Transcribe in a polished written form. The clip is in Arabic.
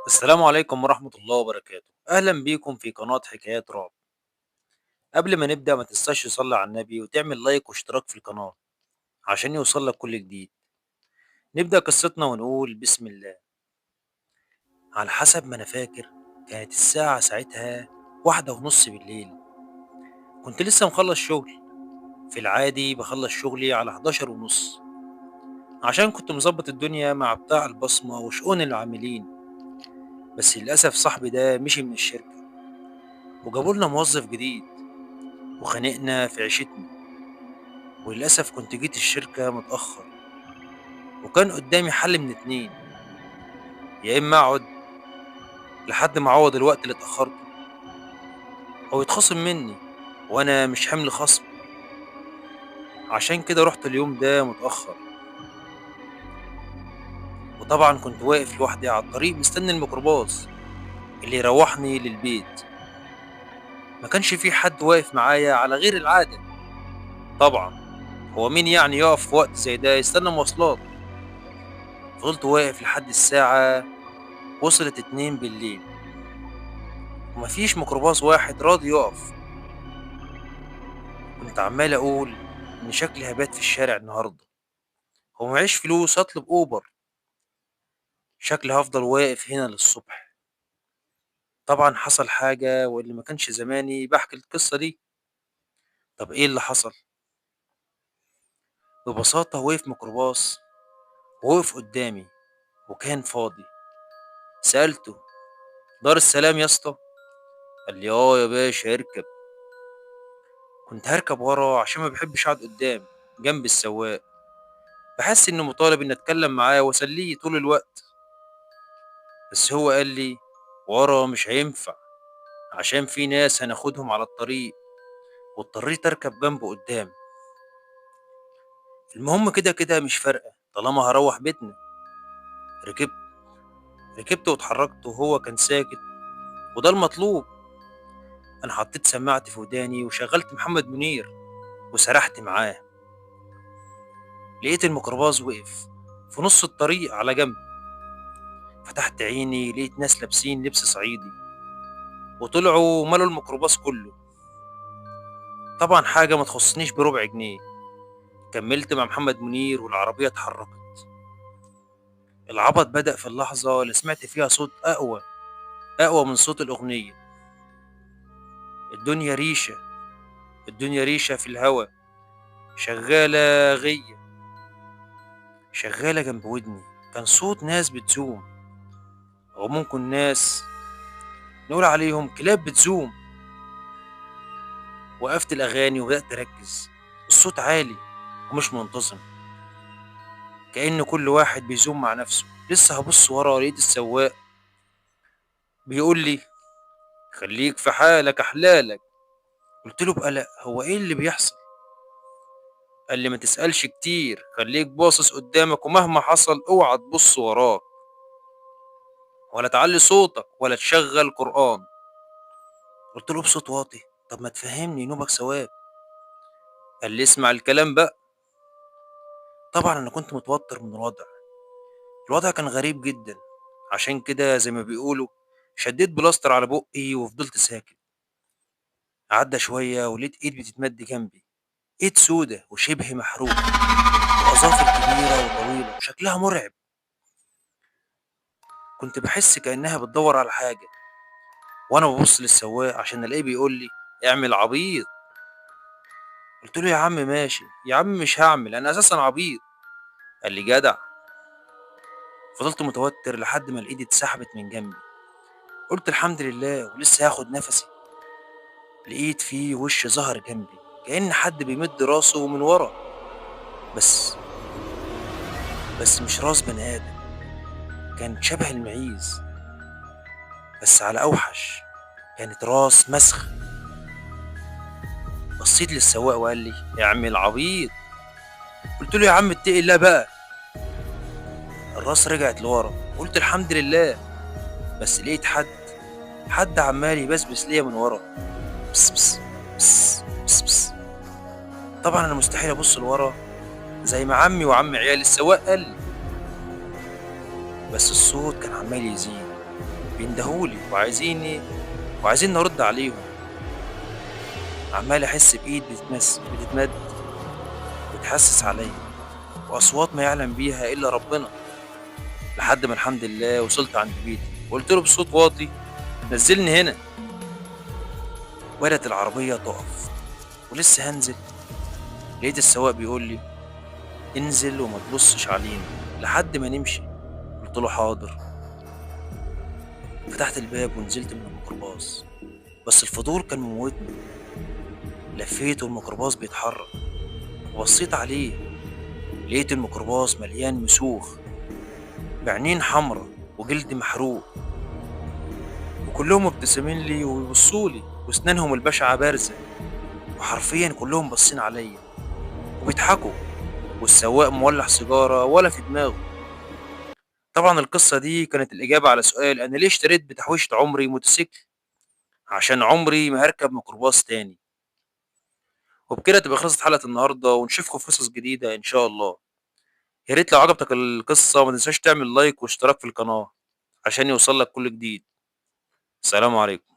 السلام عليكم ورحمة الله وبركاته. أهلا بيكم في قناة حكايات رعب. قبل ما نبدأ ما تنساش تصلي على النبي وتعمل لايك واشتراك في القناة عشان يوصلك كل جديد. نبدأ قصتنا ونقول بسم الله. على حسب ما أنا فاكر كانت الساعة ساعتها 1:30 بالليل. كنت لسه مخلص شغل. في العادي بخلص شغلي على 11:30 عشان كنت مظبط الدنيا مع بتاع البصمة وشؤون العاملين. بس للأسف صاحبي ده مشي من الشركة وجابولنا موظف جديد وخانقنا في عيشتنا. وللأسف كنت جيت الشركة متأخر وكان قدامي حل من اتنين: يا إما أقعد لحد ما أعوض الوقت اللي اتأخرته أو يتخصم مني، وأنا مش حمل خصم. عشان كده رحت اليوم ده متأخر. وطبعا كنت واقف لوحدي على الطريق مستني الميكروباص اللي يروحني للبيت. ما كانش في حد واقف معايا على غير العادة. طبعا هو مين يعني يقف في وقت زي ده يستنى مواصلات؟ فضلت واقف لحد الساعة وصلت 2 بالليل ومفيش ميكروباص واحد راضي يقف. كنت عمال أقول إن شكلي هبات في الشارع النهاردة ومعيش فلوس أطلب أوبر. شكلي هفضل واقف هنا للصبح. طبعا حصل حاجة واللي ما كانش زماني بحكي القصة دي. طب إيه اللي حصل؟ ببساطة وقف ميكروباص ووقف قدامي وكان فاضي. سألته: دار السلام يا اسطى؟ قال لي: اه يا باشا اركب. كنت هركب ورا عشان ما بحبش اقعد قدام جنب السواق. بحس انه مطالب اني اتكلم معاه واسليه طول الوقت. بس هو قال لي: ورا مش هينفع عشان في ناس هناخدهم على الطريق. واضطريت اركب جنبه قدام. المهم كده كده مش فارقة طالما هروح بيتنا. ركبت ركبت واتحركت وهو كان ساكت، وده المطلوب. انا حطيت سماعتي في وداني وشغلت محمد منير وسرحت معاه. لقيت الميكروباص وقف في نص الطريق على جنب. فتحت عيني لقيت ناس لابسين لبس صعيدي وطلعوا ملوا الميكروباص كله. طبعا حاجة ما تخصنيش بربع جنيه. كملت مع محمد منير والعربية اتحركت. العبط بدأ في اللحظة اللي سمعت فيها صوت أقوى من صوت الأغنية. الدنيا ريشة، الدنيا ريشة في الهوا، شغالة غية، شغالة جنب ودني. كان صوت ناس بتزوم، أو ممكن ناس نقول عليهم كلاب بتزوم. وقفت الأغاني وبدأت أركز. الصوت عالي ومش منتظم، كأن كل واحد بيزوم مع نفسه. لسه هبص ورا لقيت السواق بيقول لي: خليك في حالك أحلالك. قلت له بقلق: هو إيه اللي بيحصل؟ قال لي: ما تسألش كتير، خليك باصص قدامك ومهما حصل اوعى تبص وراك ولا تعلي صوتك ولا تشغل قرآن. قلت له بصوت واطي: طب ما تفهمني نوبك ثواب. قال لي: اسمع الكلام بقى. طبعا انا كنت متوتر من الوضع كان غريب جدا. عشان كده زي ما بيقولوا شديت بلاستر على بقي وفضلت ساكت. عدى شوية ولقيت ايد بتتمد جنبي، ايد سودة وشبه محروقة وأظافر كبيرة وطويلة وشكلها مرعب. كنت بحس كأنها بتدور على حاجة. وأنا ببص للسواق عشان ألاقيه بيقول لي: اعمل عبيط. قلت له: يا عم ماشي يا عم، مش هعمل، أنا أساسا عبيط. قال لي: جدع. فضلت متوتر لحد ما الإيد اتسحبت من جنبي. قلت الحمد لله ولسه هاخد نفسي. لقيت فيه وش ظهر جنبي كأن حد بيمد راسه من ورا. بس بس مش راس بني آدم، كان شبه المعيز بس على أوحش. كانت راس مسخ. بصيت للسواق وقال لي: اعمل عبيط. قلت له: يا عم اتقي الله بقى. الراس رجعت لورا. قلت الحمد لله. بس لقيت حد عمال يبسبس ليا من ورا: بس بس بس بس بس. طبعا انا مستحيل ابص لورا زي ما عمي وعم عيال السواق قال لي. بس الصوت كان عمال يزيد بيندهولي وعايزين نرد عليهم. عمال أحس بإيد بتتمد وتحسس عليا، وأصوات ما يعلم بيها إلا ربنا. لحد ما الحمد لله وصلت عند بيتي وقلت له بصوت واطي: نزلني هنا. وبدأت العربية تقف ولسه هنزل، لقيت السواق بيقول لي: انزل وما تبصش علينا لحد ما نمشي. قلت له: حاضر. فتحت الباب ونزلت من الميكروباص، بس الفضول كان مموتني. لفيت والميكروباص بيتحرك وبصيت عليه، لقيت الميكروباص مليان مسوخ بعينين حمرا وجلد محروق، وكلهم مبتسمين لي وبيبصوا لي واسنانهم البشعة بارزة، وحرفيا كلهم باصين عليا وبيضحكوا، والسواق مولع سيجارة ولا في دماغه. طبعا القصة دي كانت الإجابة على سؤال أنا ليه اشتريت بتحويشة عمري موتوسيكل: عشان عمري ما هركب ميكروباص تاني. وبكده تبقى خلصت حلقة النهاردة، ونشوفكم في قصص جديدة إن شاء الله. يا ريت لو عجبتك القصة ما تنساش تعمل لايك واشتراك في القناة عشان يوصل لك كل جديد. سلام عليكم.